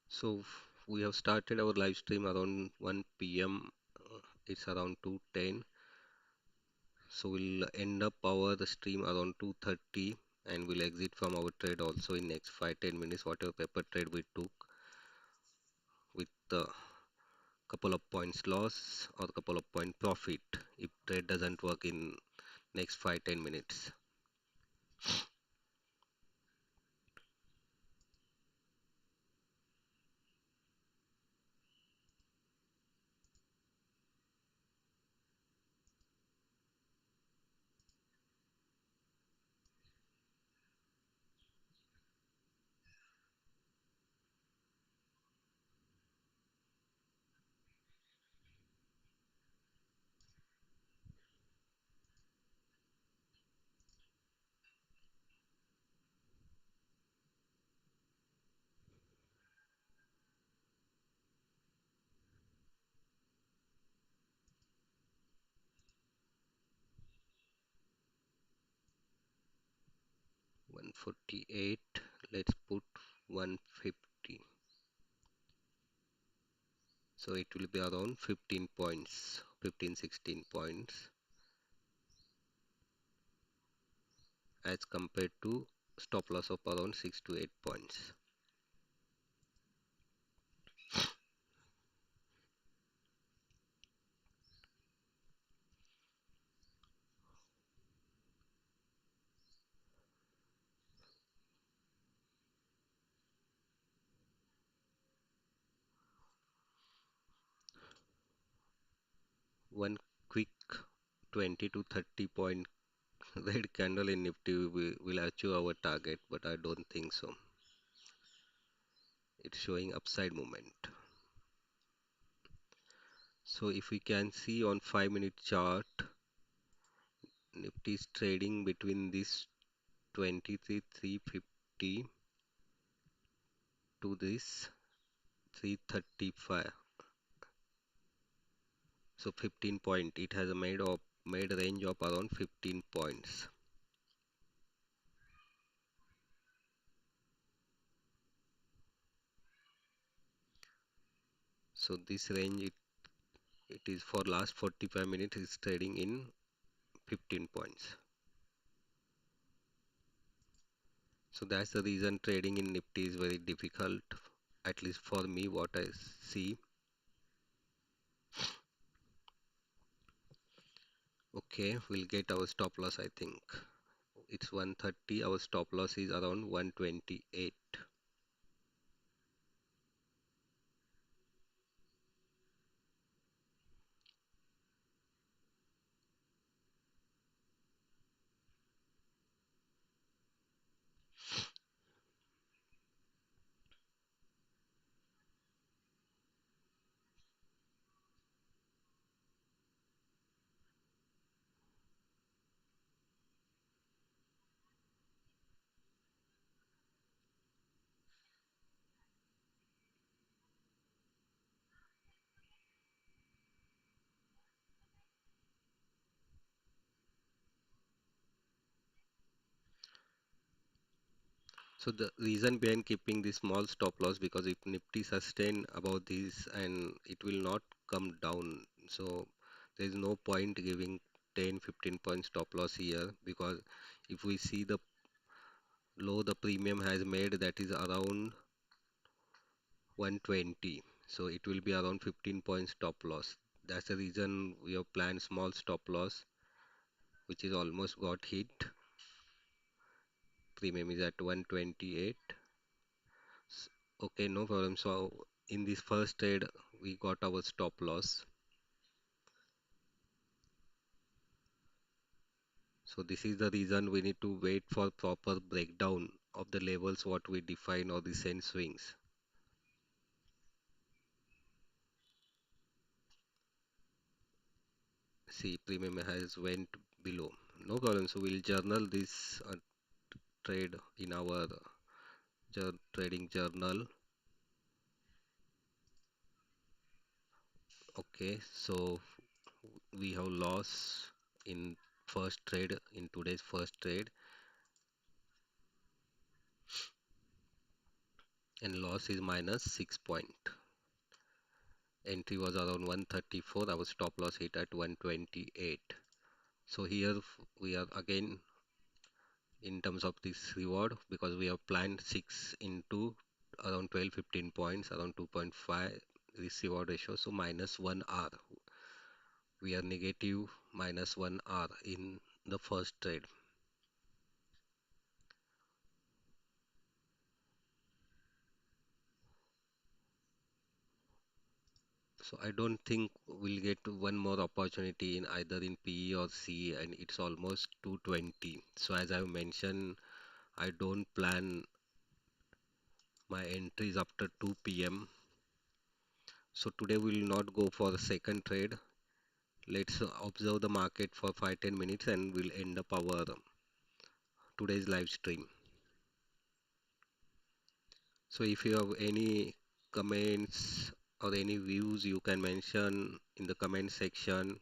So we have started our live stream around 1 p.m. It's around 2:10. So we'll end up our stream around 2:30 and we'll exit from our trade also in next 5-10 minutes, whatever paper trade we took with the couple of points loss or couple of point profit if trade doesn't work in next 5-10 minutes. 148. Let's put 150. So it will be around 15 points, 15, 16 points as compared to stop loss of around 6 to 8 points. One quick 20 to 30 point red candle in Nifty will achieve our target, but I don't think so. It's showing upside movement. So if we can see on 5-minute chart, Nifty is trading between this 23,350 to this 335. So 15 point. It has made a range of around 15 points. So this range it is for last 45 minutes is trading in 15 points. So that's the reason trading in Nifty is very difficult, at least for me, what I see. Okay, we'll get our stop loss, I think. It's 130, our stop loss is around 128. So the reason behind keeping this small stop loss, because if Nifty sustain about this and it will not come down, so there is no point giving 10-15 point stop loss here, because if we see the low the premium has made, that is around 120, so it will be around 15 point stop loss. That's the reason we have planned small stop loss, which is almost got hit. Premium is at 128. Okay, no problem. So in this first trade, we got our stop loss. So this is the reason we need to wait for proper breakdown of the levels what we define or the send swings. See, premium has went below. No problem. So we'll journal this trade in our trading journal. Okay, so we have loss in first trade, in today's first trade, and loss is minus 6 point. Entry was around 134, our stop loss hit at 128. So here we are again in terms of this reward, because we have planned 6 into around 12-15 points, around 2.5 this reward ratio, so minus 1 R. We are negative minus 1 R in the first trade. So I don't think we'll get one more opportunity in either in PE or CE, and it's almost 220. So as I mentioned, I don't plan my entries after 2 p.m. So today we will not go for the second trade. Let's observe the market for 5-10 minutes and we'll end up our today's live stream. So if you have any comments or any views, you can mention in the comment section.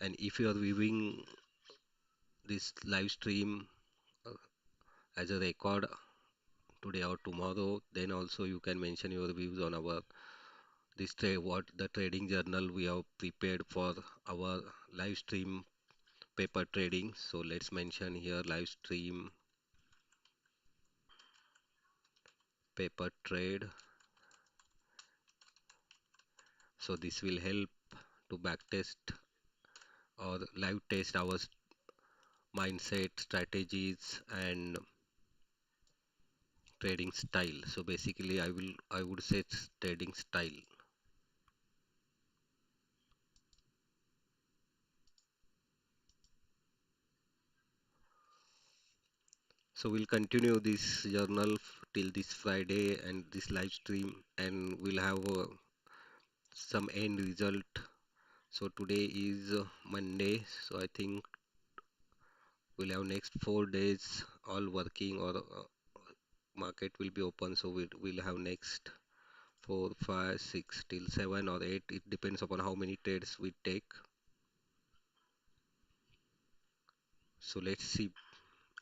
And if you are viewing this live stream uh, as a record today or tomorrow, then also you can mention your views on our this trade what the trading journal we have prepared for our live stream paper trading. So let's mention here live stream paper trade. So this will help to backtest or live test our mindset, strategies, and trading style. So basically, I would say it's trading style. So we'll continue this journal till this Friday and this live stream, and we'll have some end result. So today is Monday, so I think we'll have next 4 days all working or market will be open. So we'll have next 4, 5, 6 till 7 or 8. It depends upon how many trades we take. So let's see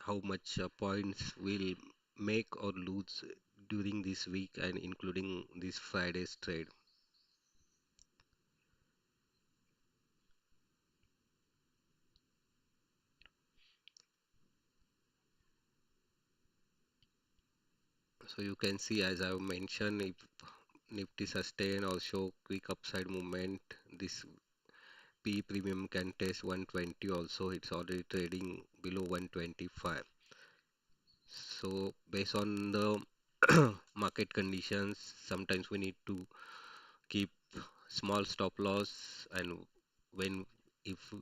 how much points we'll make or lose during this week and including this Friday's trade. So you can see as I've mentioned, if Nifty sustain or show quick upside movement, this P premium can test 120 also. It's already trading below 125. So based on the market conditions, sometimes we need to keep small stop loss and when if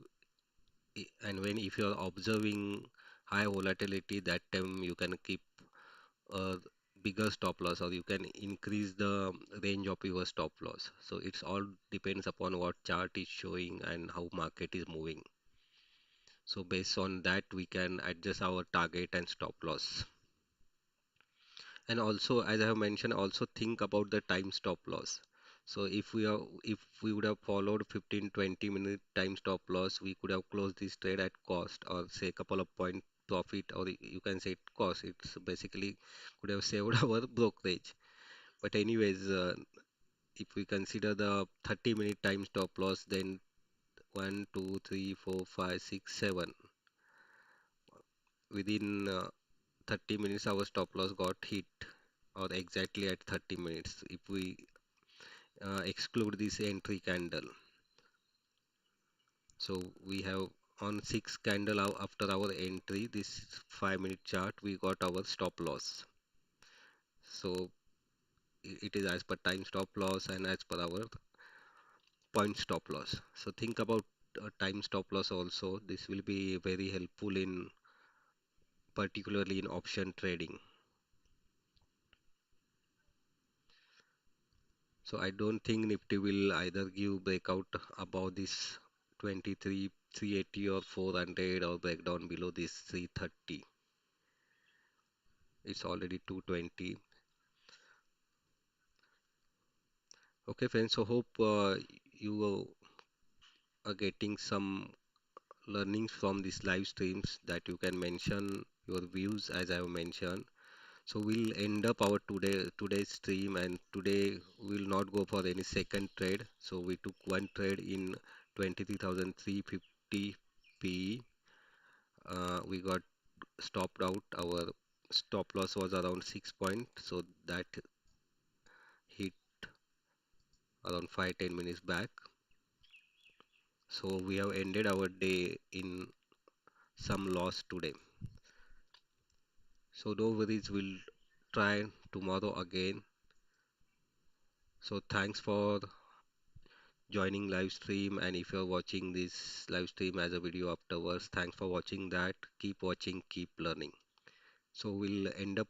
when if you're observing high volatility, that time you can keep a bigger stop loss or you can increase the range of your stop loss. So it's all depends upon what chart is showing and how market is moving. So based on that we can adjust our target and stop loss. And also, as I have mentioned, also think about the time stop loss. So if we would have followed 15-20 minute time stop loss, we could have closed this trade at cost or say a couple of point profit, or you can say it cost. It's basically could have saved our brokerage. But anyways, if we consider the 30-minute time stop loss, then 1, 2, 3, 4, 5, 6, 7 within 30 minutes our stop loss got hit or exactly at 30 minutes if we exclude this entry candle. So we have on 6 candle after our entry, this 5-minute chart, we got our stop loss. So it is as per time stop loss and as per our point stop loss. So think about time stop loss also. This will be very helpful in particularly in option trading. So I don't think Nifty will either give breakout above this 23, 380 or 400 or break down below this 330. It's already 220. Okay, friends. So hope you are getting some learnings from these live streams that you can mention your views as I have mentioned. So we'll end up our today's stream and today we'll not go for any second trade. So we took one trade in 23,350 PE. We got stopped out. Our stop loss was around 6 point. So that hit around 5-10 minutes back. So we have ended our day in some loss today. So no worries, we'll try tomorrow again. So thanks for joining live stream, and if you're watching this live stream as a video afterwards, thanks for watching that. Keep watching, keep learning. So we'll end up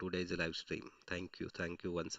today's live stream. Thank you once again.